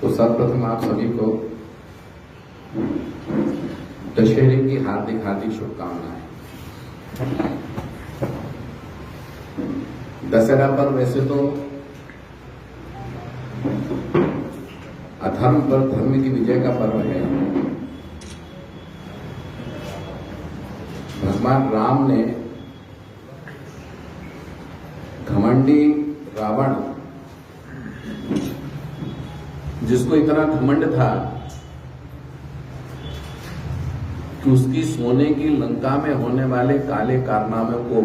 तो सर्वप्रथम आप सभी को दशहरे की हार्दिक हार्दिक शुभकामनाएं। दशहरा पर वैसे तो अधर्म पर धर्म की विजय का पर्व है। भगवान राम ने घमंडी रावण, जिसको इतना घमंड था कि उसकी सोने की लंका में होने वाले काले कारनामे को,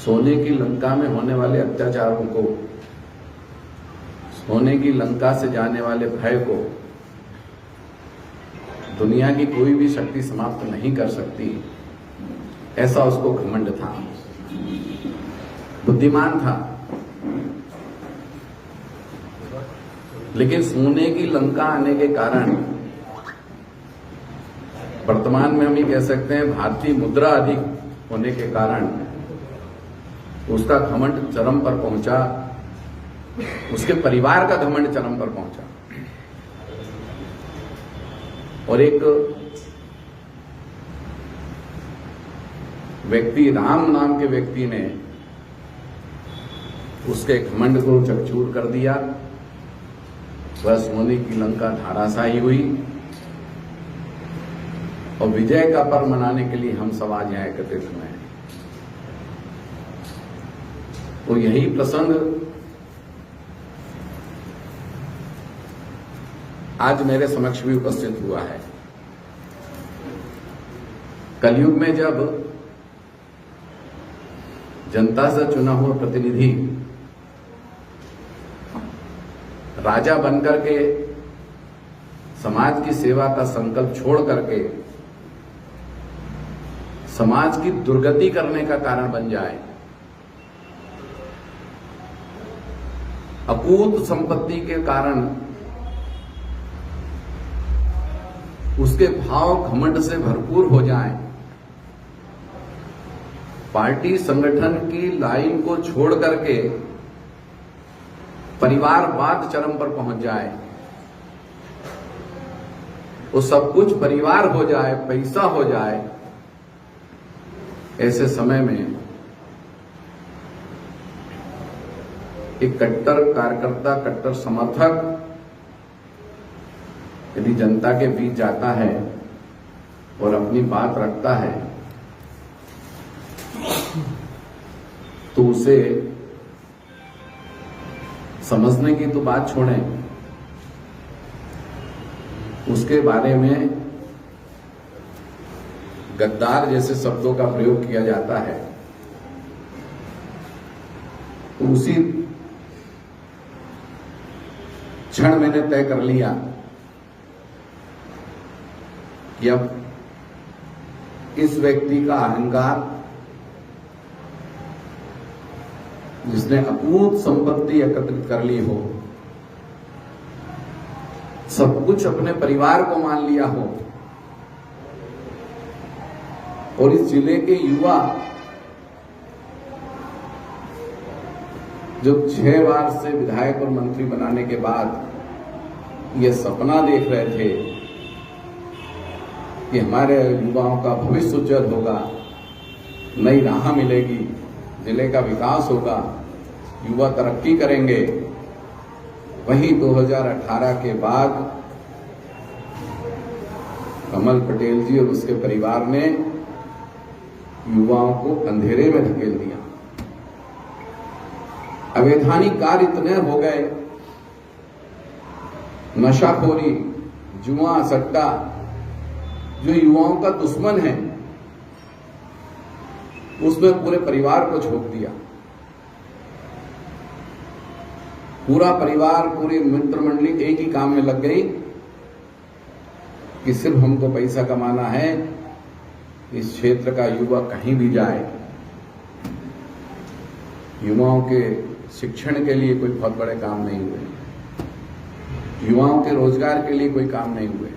सोने की लंका में होने वाले अत्याचारों को, सोने की लंका से जाने वाले भय को दुनिया की कोई भी शक्ति समाप्त नहीं कर सकती, ऐसा उसको घमंड था। बुद्धिमान था, लेकिन सोने की लंका आने के कारण वर्तमान में हम ये कह सकते हैं भारतीय मुद्रा अधिक होने के कारण उसका घमंड चरम पर पहुंचा, उसके परिवार का घमंड चरम पर पहुंचा। और एक व्यक्ति, राम नाम के व्यक्ति ने उसके घमंड को चकचूर कर दिया। वह सोने की लंका धराशायी हुई और विजय का पर्व मनाने के लिए हम सब आज यहां एकत्रित हुए हैं। तो यही प्रसंग आज मेरे समक्ष भी उपस्थित हुआ है। कलयुग में जब जनता से चुना हुआ प्रतिनिधि राजा बनकर के समाज की सेवा का संकल्प छोड़ करके समाज की दुर्गति करने का कारण बन जाए, अकूत संपत्ति के कारण उसके भाव घमंड से भरपूर हो जाएं, पार्टी संगठन की लाइन को छोड़ करके परिवारवाद चरम पर पहुंच जाए, वो सब कुछ परिवार हो जाए, पैसा हो जाए, ऐसे समय में एक कट्टर कार्यकर्ता, कट्टर समर्थक यदि जनता के बीच जाता है और अपनी बात रखता है तो उसे समझने की तो बात छोड़ें, उसके बारे में गद्दार जैसे शब्दों का प्रयोग किया जाता है। तो उसी क्षण मैंने तय कर लिया कि अब इस व्यक्ति का अहंकार, जिसने अकूत संपत्ति एकत्रित कर ली हो, सब कुछ अपने परिवार को मान लिया हो, और इस जिले के युवा जो 6 बार से विधायक और मंत्री बनाने के बाद ये सपना देख रहे थे कि हमारे युवाओं का भविष्य उज्जवल होगा, नई राह मिलेगी, जिले का विकास होगा, युवा तरक्की करेंगे, वहीं 2018 के बाद कमल पटेल जी और उसके परिवार ने युवाओं को अंधेरे में धकेल दिया। अवैधानिक कार्य इतने हो गए, नशाखोरी, जुआ, सट्टा, जो युवाओं का दुश्मन है, उसमें पूरे परिवार को झोंक दिया। पूरा परिवार, पूरी मित्र मंडली एक ही काम में लग गई कि सिर्फ हमको पैसा कमाना है। इस क्षेत्र का युवा कहीं भी जाए, युवाओं के शिक्षण के लिए कोई बहुत बड़े काम नहीं हुए, युवाओं के रोजगार के लिए कोई काम नहीं हुए,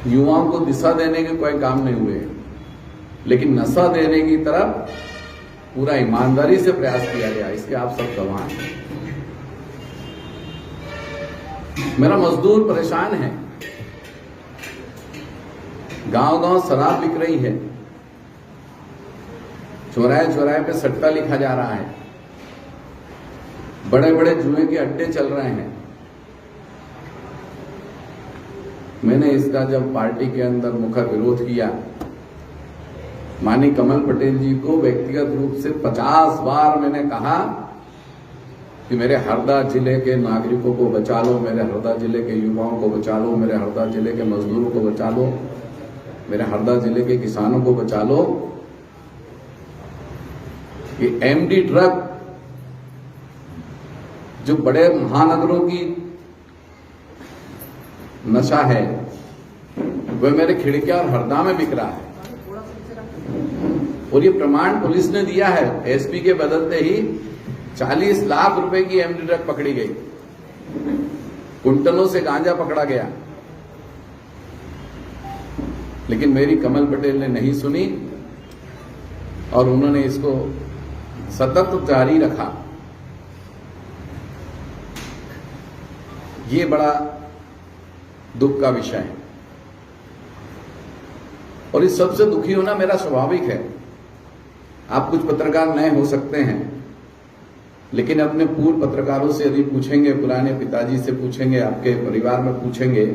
युवाओं को दिशा देने के कोई काम नहीं हुए, लेकिन नशा देने की तरफ पूरा ईमानदारी से प्रयास किया गया। इसके आप सब गवाह हैं। मेरा मजदूर परेशान है, गांव गांव शराब बिक रही है, चौराहे चौराहे पे सट्टा लिखा जा रहा है, बड़े बड़े जुए के अड्डे चल रहे हैं। मैंने इसका जब पार्टी के अंदर मुखर विरोध किया, माननीय कमल पटेल जी को व्यक्तिगत रूप से 50 बार मैंने कहा कि मेरे हरदा जिले के नागरिकों को बचा लो, मेरे हरदा जिले के युवाओं को बचा लो, मेरे हरदा जिले के मजदूरों को बचा लो, मेरे हरदा जिले के किसानों को बचा लो। ये एमडी ड्रग जो बड़े महानगरों की नशा है, वह मेरे खिड़किया और हरदा में बिक रहा है। और ये प्रमाण पुलिस ने दिया है। एसपी के बदलते ही 40 लाख रुपए की एमडी ड्रग पकड़ी गई, कुंटलों से गांजा पकड़ा गया। लेकिन मेरी कमल पटेल ने नहीं सुनी और उन्होंने इसको सतत जारी रखा। ये बड़ा दुख का विषय है और इस सबसे दुखी होना मेरा स्वाभाविक है। आप कुछ पत्रकार नए हो सकते हैं, लेकिन अपने पूर्व पत्रकारों से यदि पूछेंगे, पुराने पिताजी से पूछेंगे, आपके परिवार में पूछेंगे,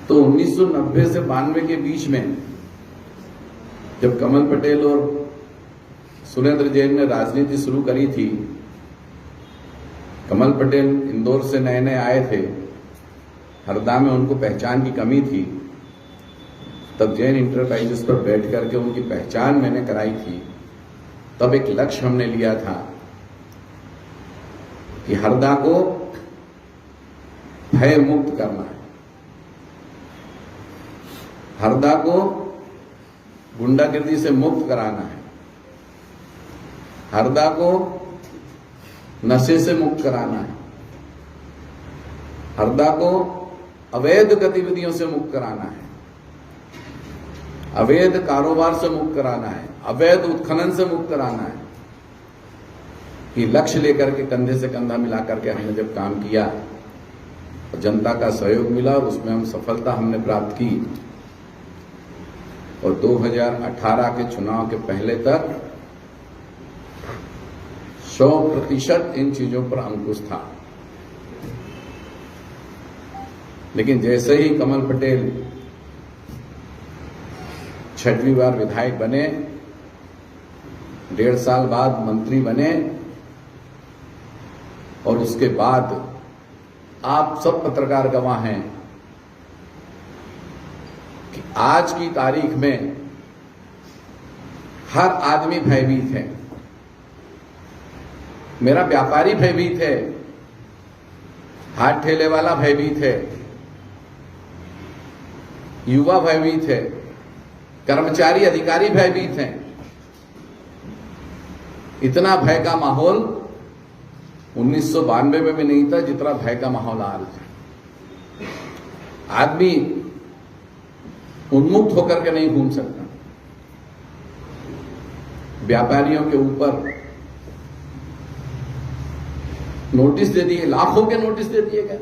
तो 1990 से 92 के बीच में जब कमल पटेल और सुरेंद्र जैन ने राजनीति शुरू करी थी, कमल पटेल इंदौर से नए नए आए थे, हरदा में उनको पहचान की कमी थी, तब जैन इंटरप्राइजेस पर बैठ करके उनकी पहचान मैंने कराई थी। तब एक लक्ष्य हमने लिया था कि हरदा को भय मुक्त करना है, हरदा को गुंडागिर्दी से मुक्त कराना है, हरदा को नशे से मुक्त कराना है, हरदा को अवैध गतिविधियों से मुक्त कराना है, अवैध कारोबार से मुक्त कराना है, अवैध उत्खनन से मुक्त कराना है। ये लक्ष्य लेकर के कंधे से कंधा मिलाकर के हमने जब काम किया, तो जनता का सहयोग मिला और उसमें हम सफलता हमने प्राप्त की। और 2018 के चुनाव के पहले तक 100% इन चीजों पर अंकुश था। लेकिन जैसे ही कमल पटेल 6वीं बार विधायक बने, 1.5 साल बाद मंत्री बने, और उसके बाद आप सब पत्रकार गवाह हैं कि आज की तारीख में हर आदमी भयभीत है। मेरा व्यापारी भयभीत है, हाथ ठेले वाला भयभीत है, युवा भयभीत है, कर्मचारी अधिकारी भयभीत हैं। इतना भय का माहौल 1992 में भी नहीं था जितना भय का माहौल आज है। आदमी उन्मुक्त होकर के नहीं घूम सकता। व्यापारियों के ऊपर नोटिस दे दिए, लाखों के नोटिस दे दिए गए।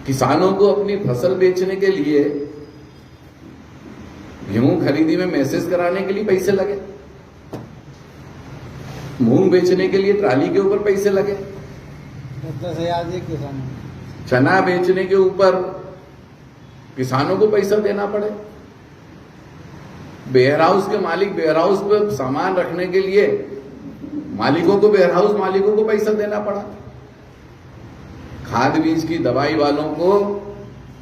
किसानों को अपनी फसल बेचने के लिए गेहूं खरीदी में मैसेज कराने के लिए पैसे लगे, मूंग बेचने के लिए ट्राली के ऊपर पैसे लगे, 10,000 किसान, चना बेचने के ऊपर किसानों को पैसा देना पड़े, वेयरहाउस के मालिक वेयरहाउस पे सामान रखने के लिए मालिकों को, वेयरहाउस मालिकों को पैसा देना पड़ा, खाद बीज की दवाई वालों को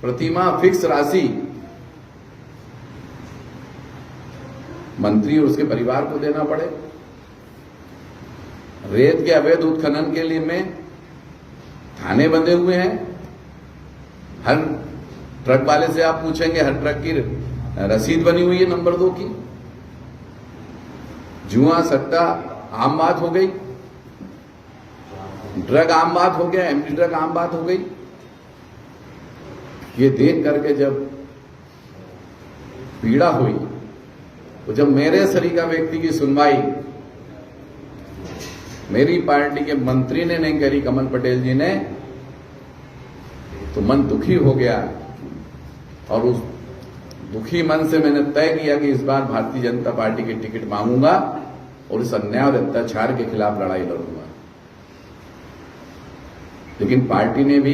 प्रतिमाह फिक्स राशि मंत्री और उसके परिवार को देना पड़े, रेत के अवैध उत्खनन के लिए में थाने बंधे हुए हैं। हर ट्रक वाले से आप पूछेंगे, हर ट्रक की रसीद बनी हुई है नंबर 2 की। जुआ सट्टा आम बात हो गई, ड्रग आम बात हो गया, एमडी ड्रग आम बात हो गई। ये देख करके जब पीड़ा हुई, तो जब मेरे सरीका व्यक्ति की सुनवाई मेरी पार्टी के मंत्री ने नहीं करी, कमल पटेल जी ने, तो मन दुखी हो गया और उस दुखी मन से मैंने तय किया कि इस बार भारतीय जनता पार्टी की टिकट मांगूंगा और इस अन्याय और अत्याचार के खिलाफ लड़ाई लड़ूंगा। लेकिन पार्टी ने भी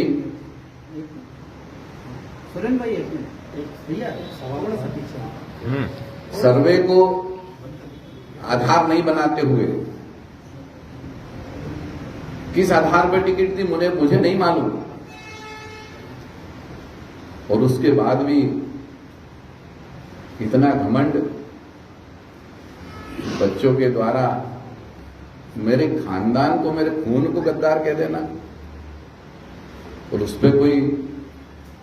सुरेन भाई एक मिनट भैया सवाल सा पीछे सर्वे को आधार नहीं बनाते हुए किस आधार पर टिकट थी मुझे नहीं मालूम, और उसके बाद भी इतना घमंड बच्चों के द्वारा मेरे खानदान को, मेरे खून को गद्दार कह देना और उस पर कोई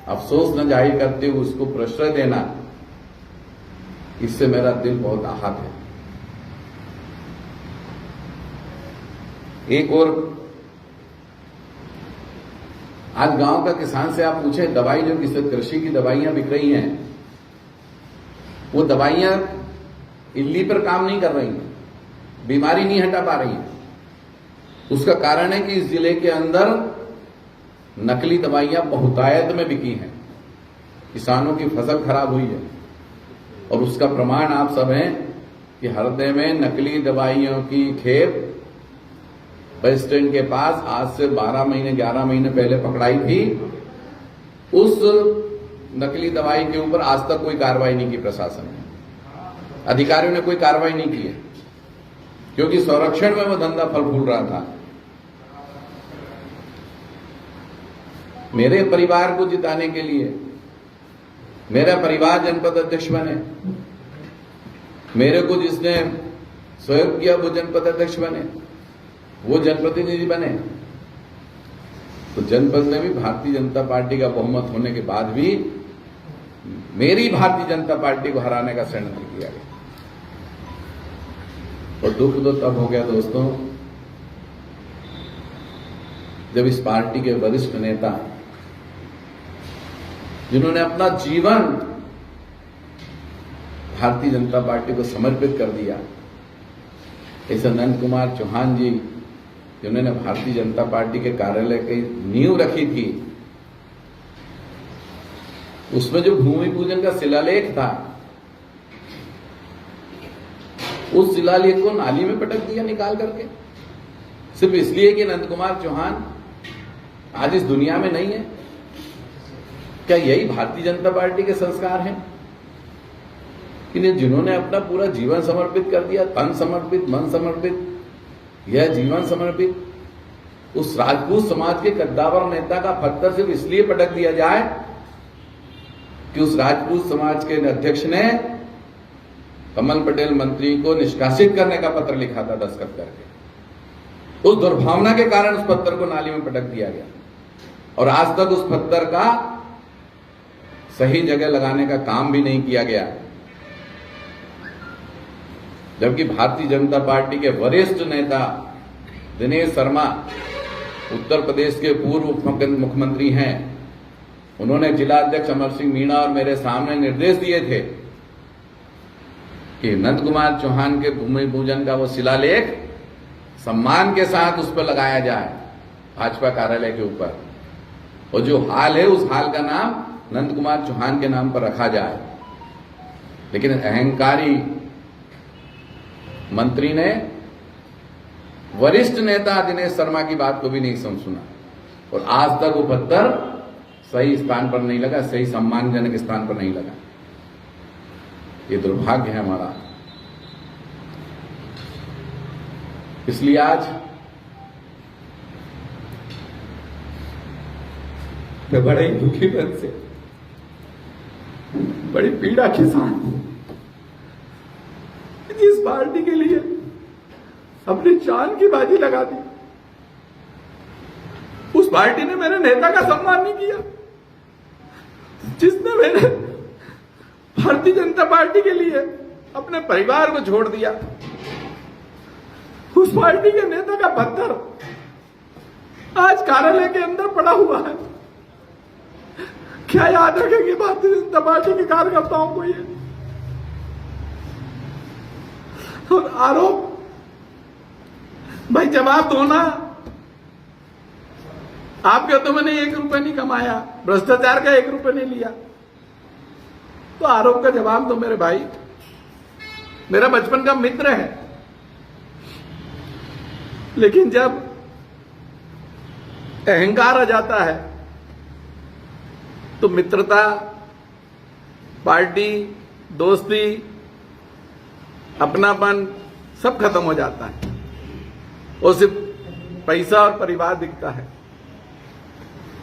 अफसोस न जाहिर करते हुए उसको प्रश्रय देना, इससे मेरा दिल बहुत आहत है। एक और आज गांव का किसान से आप पूछे दवाई जो कृषि की दवाइयां बिक रही हैं, वो दवाइयां इल्ली पर काम नहीं कर रही हैं, बीमारी नहीं हटा पा रही हैं। उसका कारण है कि इस जिले के अंदर नकली दवाइयां बहुतायत में बिकी हैं, किसानों की फसल खराब हुई है और उसका प्रमाण आप सब हैं कि हरदे में नकली दवाइयों की खेप बस स्टैंड के पास आज से 12 महीने 11 महीने पहले पकड़ाई थी। उस नकली दवाई के ऊपर आज तक कोई कार्रवाई नहीं की प्रशासन ने, अधिकारियों ने कोई कार्रवाई नहीं की है, क्योंकि संरक्षण में वो धंधा फल फूल रहा था। मेरे परिवार को जिताने के लिए मेरा परिवार जनपद अध्यक्ष बने, मेरे को जिसने सहयोग किया वो जनपद अध्यक्ष बने, वो जनप्रतिनिधि बने, तो जनपद में भी भारतीय जनता पार्टी का बहुमत होने के बाद भी मेरी भारतीय जनता पार्टी को हराने का षड्यंत्र किया गया। और दुख तो तब हो गया दोस्तों जब इस पार्टी के वरिष्ठ नेता, जिन्होंने अपना जीवन भारतीय जनता पार्टी को समर्पित कर दिया, ऐसे नंद कुमार चौहान जी, जिन्होंने भारतीय जनता पार्टी के कार्यालय की नींव रखी थी, उसमें जो भूमि पूजन का शिलालेख था, उस शिलालेख को नाली में पटक दिया निकाल करके, सिर्फ इसलिए कि नंद कुमार चौहान आज इस दुनिया में नहीं है। क्या यही भारतीय जनता पार्टी के संस्कार हैं कि जिन्होंने अपना पूरा जीवन समर्पित कर दिया, तन समर्पित, मन समर्पित, यह जीवन समर्पित, उस राजपूत समाज के कद्दावर नेता का पत्थर सिर्फ इसलिए पटक दिया जाए कि उस राजपूत समाज के अध्यक्ष ने कमल पटेल मंत्री को निष्कासित करने का पत्र लिखा था दस्तखत करके। उस दुर्भावना के कारण उस पत्थर को नाली में पटक दिया गया और आज तक उस पत्थर का सही जगह लगाने का काम भी नहीं किया गया, जबकि भारतीय जनता पार्टी के वरिष्ठ नेता दिनेश शर्मा उत्तर प्रदेश के पूर्व मुख्यमंत्री हैं। उन्होंने जिलाध्यक्ष अमर सिंह मीणा और मेरे सामने निर्देश दिए थे कि नंद कुमार चौहान के भूमि पूजन का वो शिलालेख सम्मान के साथ उस पर लगाया जाए भाजपा कार्यालय के ऊपर, और जो हाल है उस हाल का नाम नंद कुमार चौहान के नाम पर रखा जाए। लेकिन अहंकारी मंत्री ने वरिष्ठ नेता दिनेश शर्मा की बात को भी नहीं सुना और आज तक वो पत्थर सही स्थान पर नहीं लगा, सही सम्मानजनक स्थान पर नहीं लगा। ये दुर्भाग्य है हमारा। इसलिए आज मैं बड़े ही दुखी मन से, बड़ी पीड़ा के साथ इस पार्टी के लिए अपनी जान की बाजी लगा दी। उस पार्टी ने मेरे नेता का सम्मान नहीं किया, जिसने मेरे भारतीय जनता पार्टी के लिए अपने परिवार को छोड़ दिया। उस पार्टी के नेता का पत्थर आज कार्यालय के अंदर पड़ा हुआ है। क्या याद रखेंगे भारतीय जनता पार्टी के कार्यकर्ताओं को ये? और आरोप भाई जवाब दो ना। आप कहते हो मैंने 1 रुपए नहीं कमाया, भ्रष्टाचार का 1 रुपए नहीं लिया, तो आरोप का जवाब दो मेरे भाई। मेरा बचपन का मित्र है, लेकिन जब अहंकार आ जाता है तो मित्रता, पार्टी, दोस्ती, अपनापन सब खत्म हो जाता है और सिर्फ पैसा और परिवार दिखता है।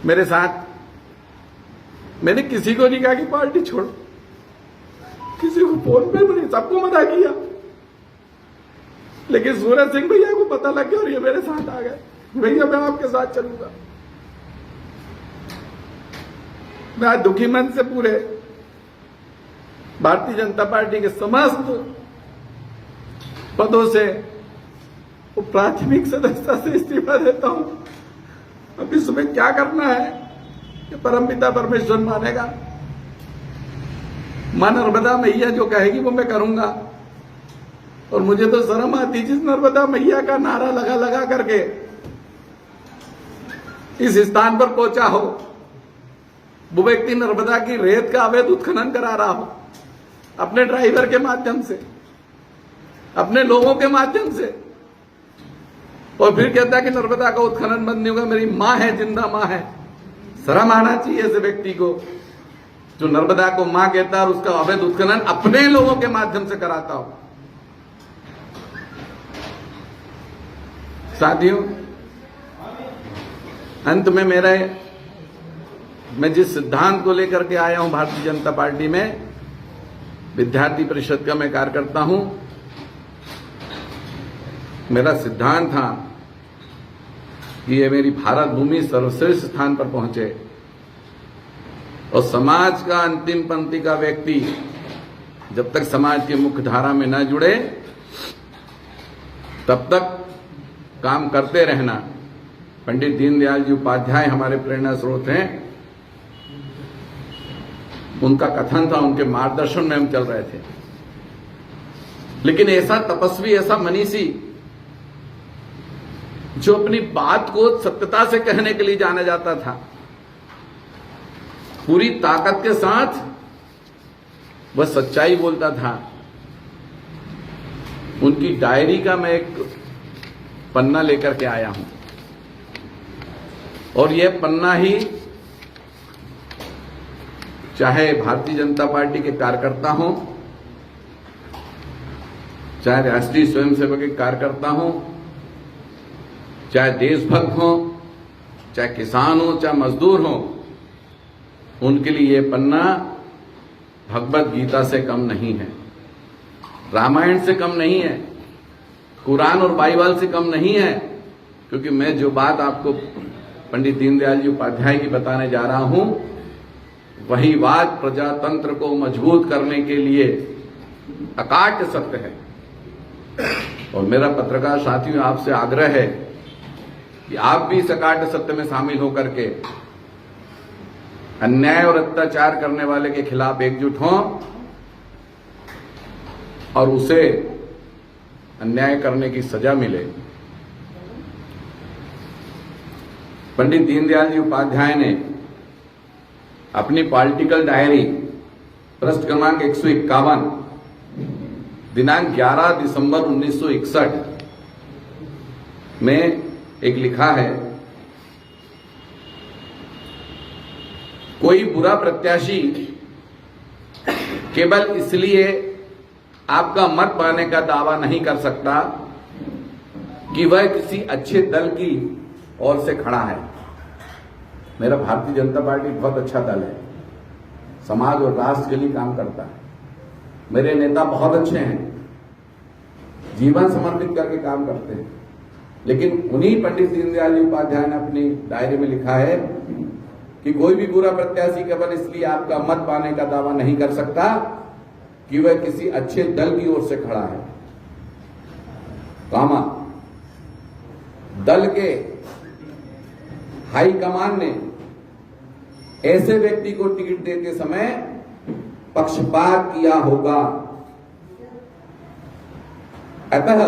मेरे साथ मैंने किसी को नहीं कहा कि पार्टी छोड़ो, किसी को फोन पे नहीं, सबको मना किया, लेकिन सूरज सिंह भैया को पता लग गया और ये मेरे साथ आ गए, भैया मैं आपके साथ चलूंगा। मैं आज दुखी मन से पूरे भारतीय जनता पार्टी के समस्त पदों से वो प्राथमिक सदस्यता से इस्तीफा देता हूं। अब इसमें क्या करना है कि परमपिता परमेश्वर मानेगा। मां नर्मदा मैया जो कहेगी वो मैं करूंगा। और मुझे तो शर्म आती जिस नर्मदा मैया का नारा लगा लगा करके इस स्थान पर पहुंचा हो, वो व्यक्ति नर्मदा की रेत का अवैध उत्खनन करा रहा हो अपने ड्राइवर के माध्यम से, अपने लोगों के माध्यम से, और फिर कहता है कि नर्मदा का उत्खनन बंद नहीं होगा। मेरी मां है, जिंदा मां है। शर्म आना चाहिए ऐसे व्यक्ति को जो नर्मदा को मां कहता है और उसका अवैध उत्खनन अपने लोगों के माध्यम से कराता हो। साथियों, अंत में मैं जिस सिद्धांत को लेकर के आया हूं भारतीय जनता पार्टी में, विद्यार्थी परिषद का मैं कार्यकर्ता हूं। मेरा सिद्धांत था कि ये मेरी भारत भूमि सर्वश्रेष्ठ स्थान पर पहुंचे और समाज का अंतिम पंक्ति का व्यक्ति जब तक समाज की मुख्य धारा में न जुड़े तब तक काम करते रहना। पंडित दीनदयाल जी उपाध्याय हमारे प्रेरणा स्रोत हैं। उनका कथन था, उनके मार्गदर्शन में हम चल रहे थे। लेकिन ऐसा तपस्वी, ऐसा मनीषी जो अपनी बात को सत्यता से कहने के लिए जाना जाता था, पूरी ताकत के साथ वह सच्चाई बोलता था। उनकी डायरी का मैं एक पन्ना लेकर के आया हूं और यह पन्ना ही चाहे भारतीय जनता पार्टी के कार्यकर्ता हों, चाहे राष्ट्रीय स्वयंसेवक के कार्यकर्ता हों, चाहे देशभक्त हों, चाहे किसान हो, चाहे मजदूर हो, उनके लिए यह पन्ना भगवत गीता से कम नहीं है, रामायण से कम नहीं है, कुरान और बाइबल से कम नहीं है। क्योंकि मैं जो बात आपको पंडित दीनदयाल जी उपाध्याय की बताने जा रहा हूं, वही बात प्रजातंत्र को मजबूत करने के लिए अकाट्य सत्य है। और मेरा पत्रकार साथियों आपसे आग्रह है कि आप भी इस अकाट्य सत्य में शामिल होकर के अन्याय और अत्याचार करने वाले के खिलाफ एकजुट हों और उसे अन्याय करने की सजा मिले। पंडित दीनदयाल जी उपाध्याय ने अपनी पॉलिटिकल डायरी पृष्ठ क्रमांक 151 दिनांक 11 दिसंबर 1961 में एक लिखा है, कोई बुरा प्रत्याशी केवल इसलिए आपका मत पाने का दावा नहीं कर सकता कि वह किसी अच्छे दल की ओर से खड़ा है। मेरा भारतीय जनता पार्टी बहुत अच्छा दल है, समाज और राष्ट्र के लिए काम करता है। मेरे नेता बहुत अच्छे हैं, जीवन समर्पित करके काम करते हैं। लेकिन उन्हीं पंडित दीनदयाल जी उपाध्याय ने अपनी डायरी में लिखा है कि कोई भी बुरा प्रत्याशी केवल इसलिए आपका मत पाने का दावा नहीं कर सकता कि वह किसी अच्छे दल की ओर से खड़ा है, कामा दल के हाई कमान ने ऐसे व्यक्ति को टिकट देते समय पक्षपात किया होगा। अतः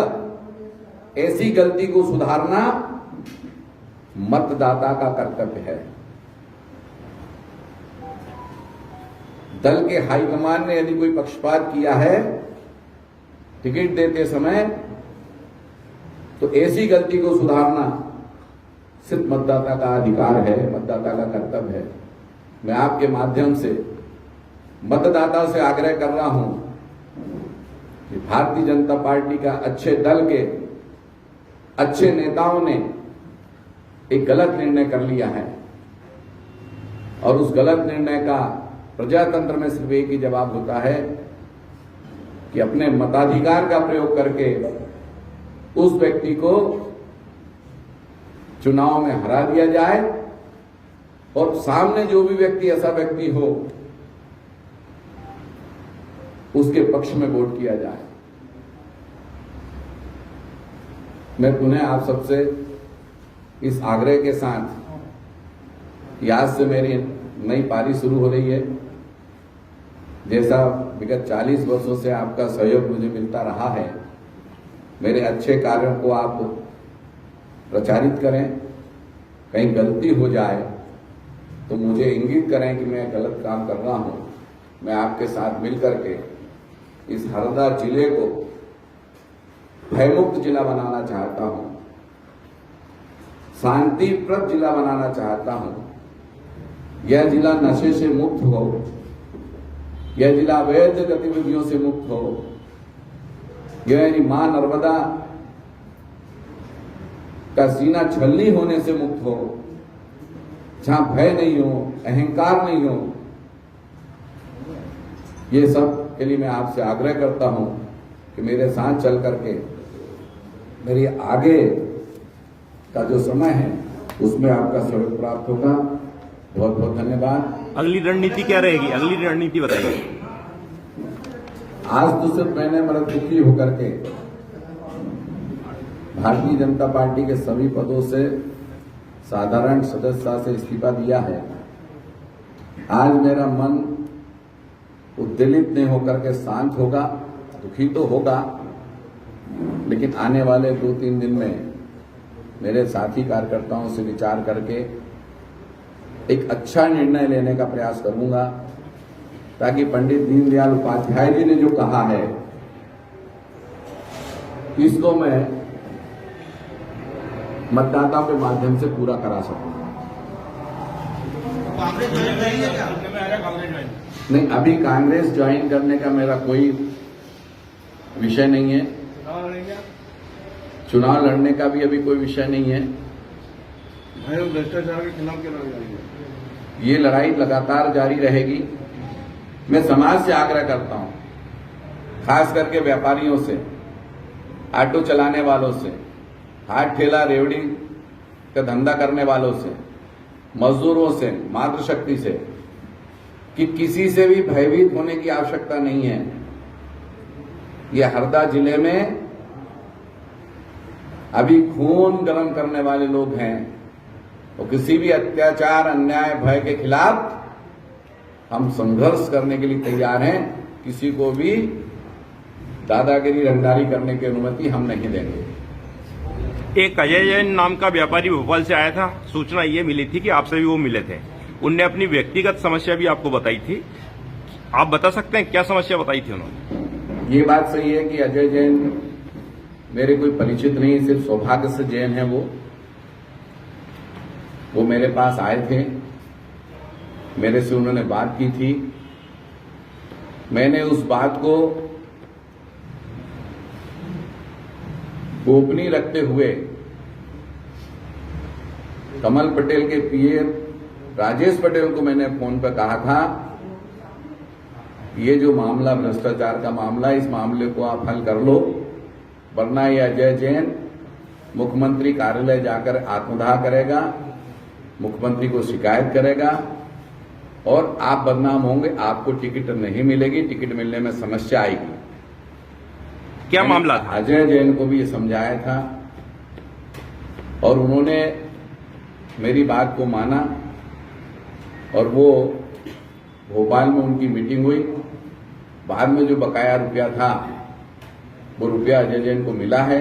ऐसी गलती को सुधारना मतदाता का कर्तव्य है। दल के हाईकमान ने यदि कोई पक्षपात किया है टिकट देते समय, तो ऐसी गलती को सुधारना सिर्फ मतदाता का अधिकार है, मतदाता का कर्तव्य है। मैं आपके माध्यम से मतदाता से आग्रह कर रहा हूं कि भारतीय जनता पार्टी का अच्छे दल के अच्छे नेताओं ने एक गलत निर्णय कर लिया है और उस गलत निर्णय का प्रजातंत्र में सिर्फ एक ही जवाब होता है कि अपने मताधिकार का प्रयोग करके उस व्यक्ति को चुनाव में हरा दिया जाए और सामने जो भी व्यक्ति ऐसा व्यक्ति हो उसके पक्ष में वोट किया जाए। मैं पुनः आप सबसे इस आग्रह के साथ कि आज से मेरी नई पारी शुरू हो रही है। जैसा विगत 40 वर्षों से आपका सहयोग मुझे मिलता रहा है, मेरे अच्छे कार्यों को आप प्रचारित करें। कहीं गलती हो जाए तो मुझे इंगित करें कि मैं गलत काम कर रहा हूं। मैं आपके साथ मिलकर के इस हरदा जिले को भयमुक्त जिला बनाना चाहता हूं, शांतिप्रद जिला बनाना चाहता हूं। यह जिला नशे से मुक्त हो, यह जिला अवैध गतिविधियों से मुक्त हो, यह मां नर्मदा का सीना छलनी होने से मुक्त हो, जहां भय नहीं हो, अहंकार नहीं हो। ये सब के लिए मैं आपसे आग्रह करता हूं कि मेरे साथ चल करके मेरी आगे का जो समय है उसमें आपका सहयोग प्राप्त होगा। बहुत बहुत धन्यवाद। अगली रणनीति क्या रहेगी? अगली रणनीति बताइए। आज तो सिर्फ मैंने बड़ा दुखी होकर के भारतीय जनता पार्टी के सभी पदों से साधारण सदस्यता से इस्तीफा दिया है। आज मेरा मन उद्वेलित नहीं होकर के शांत होगा, दुखी तो होगा, लेकिन आने वाले 2-3 दिन में मेरे साथी कार्यकर्ताओं से विचार करके एक अच्छा निर्णय लेने का प्रयास करूंगा, ताकि पंडित दीनदयाल उपाध्याय जी ने जो कहा है इसको मैं मतदाताओं के माध्यम से पूरा करा सकूं। नहीं, अभी कांग्रेस ज्वाइन करने का मेरा कोई विषय नहीं है। चुनाव लड़ने का भी अभी कोई विषय नहीं है। भ्रष्टाचार के खिलाफ क्या लड़ाई जारी है? ये लड़ाई लगातार जारी रहेगी। मैं समाज से आग्रह करता हूं, खास करके व्यापारियों से, ऑटो चलाने वालों से, हाथ ठेला रेवड़ी का धंधा करने वालों से, मजदूरों से, मातृशक्ति से, कि किसी से भी भयभीत होने की आवश्यकता नहीं है। ये हरदा जिले में अभी खून गर्म करने वाले लोग हैं, तो किसी भी अत्याचार, अन्याय, भय के खिलाफ हम संघर्ष करने के लिए तैयार हैं। किसी को भी दादागिरी, रंगदारी करने की अनुमति हम नहीं देंगे। एक अजय जैन नाम का व्यापारी भोपाल से आया था, सूचना ये मिली थी कि आपसे भी वो मिले थे। उनने अपनी व्यक्तिगत समस्या भी आपको बताई थी। आप बता सकते हैं क्या समस्या बताई थी उन्होंने? ये बात सही है कि अजय जैन मेरे कोई परिचित नहीं, सिर्फ सौभाग्य से जैन है। वो मेरे पास आए थे, मेरे से उन्होंने बात की थी। मैंने उस बात को गोपनीय रखते हुए कमल पटेल के पीए राजेश पटेल को मैंने फोन पर कहा था, ये जो मामला भ्रष्टाचार का मामला, इस मामले को आप हल कर लो, वरना ये अजय जैन मुख्यमंत्री कार्यालय जाकर आत्मदाह करेगा, मुख्यमंत्री को शिकायत करेगा और आप बदनाम होंगे, आपको टिकट नहीं मिलेगी, टिकट मिलने में समस्या आएगी। क्या मामला था? अजय जैन को भी ये समझाया था और उन्होंने मेरी बात को माना और वो भोपाल में उनकी मीटिंग हुई। बाद में जो बकाया रुपया था वो रुपया अजय जैन को मिला है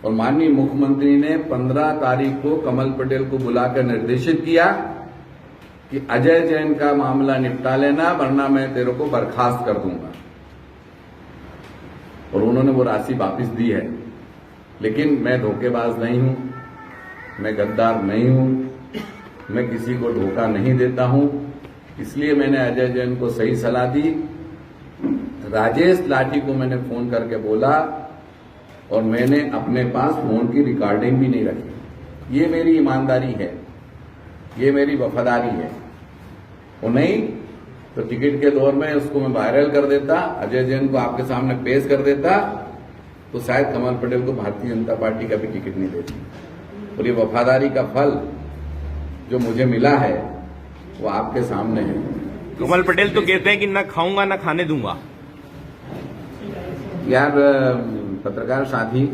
और माननीय मुख्यमंत्री ने 15 तारीख को कमल पटेल को बुलाकर निर्देशित किया कि अजय जैन का मामला निपटा लेना, वरना मैं तेरे को बर्खास्त कर दूंगा। और उन्होंने वो राशि वापस दी है। लेकिन मैं धोखेबाज नहीं हूं, मैं गद्दार नहीं हूं, मैं किसी को धोखा नहीं देता हूं। इसलिए मैंने अजय जैन को सही सलाह दी। राजेश लाठी को मैंने फोन करके बोला और मैंने अपने पास फोन की रिकॉर्डिंग भी नहीं रखी। ये मेरी ईमानदारी है, ये मेरी वफादारी है। वो नहीं तो टिकट के दौर में उसको मैं वायरल कर देता, अजय जैन को आपके सामने पेश कर देता, तो शायद कमल पटेल को भारतीय जनता पार्टी का भी टिकट नहीं देती। और ये वफादारी का फल जो मुझे मिला है वो आपके सामने है। कमल पटेल तो कहते हैं कि ना खाऊंगा ना खाने दूंगा। यार पत्रकार साथी,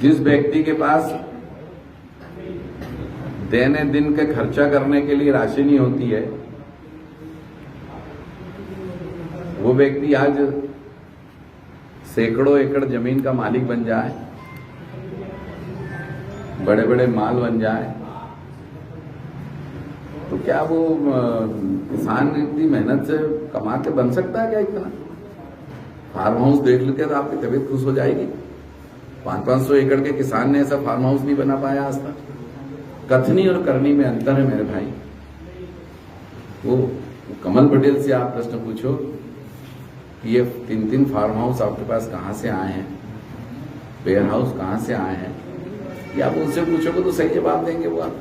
जिस व्यक्ति के पास दैने दिन के खर्चा करने के लिए राशि नहीं होती है, वो व्यक्ति आज सैकड़ों एकड़ जमीन का मालिक बन जाए, बड़े बड़े माल बन जाए, तो क्या वो किसान इतनी मेहनत से कमा के बन सकता है क्या इतना? फार्म हाउस देख लेके तो आपकी तबीयत खुश हो जाएगी। 500-500 एकड़ के किसान ने ऐसा फार्म हाउस नहीं बना पाया आज तक। कथनी और करनी में अंतर है मेरे भाई। वो कमल पटेल से आप प्रश्न पूछो कि ये 3-3 फार्म हाउस आपके पास कहां से आए हैं, वेयर हाउस कहां से आए हैं, या आप उनसे पूछोगे तो सही जवाब देंगे वो आप।